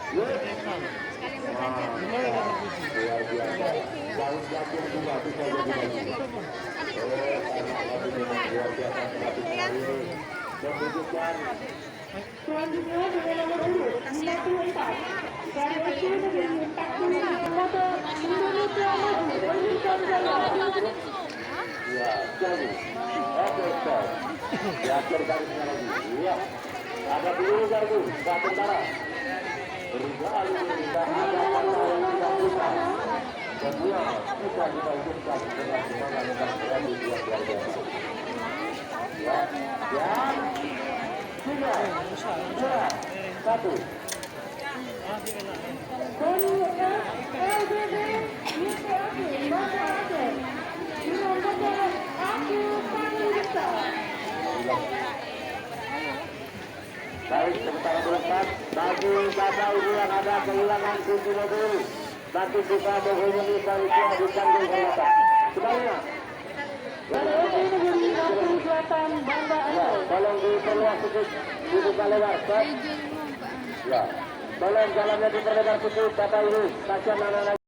Luar biasa. Daun jatuh juga bisa jadi lagi. Karena kami memang luar biasa pelatih kali ini menunjukkan. Selanjutnya dengan nomor urut 54 dari SD Negeri 45 Moto Indonesia Maju Wellington Jaya. Ya, jadi oke stop. Diatur garisnya lagi. Iya. Ada peluru gardu, Pak Tentara. Berkali tidak ada kata yang tidak bisa. Semua bisa kita hidupkan dengan semangat dan kreatif yang luar biasa. Ya, ya. 3, 2, 1. Dari LDB UPAP Mata Aceh dengan nomor Aku Panggilita. Baik, sementara berempat bagi bapak ibu yang ada kehilangan kunci mobil, nanti kita menghubungi panitia di Tanjung Selatan. Sebaliknya, Dari SD Negeri 48 Banda ya, Aceh. tolong diperluas sedikit, dibuka lebar, Pak. Ya, tolong jalannya diperlebar sedikit, bapak ibu, kasihan anak-anak.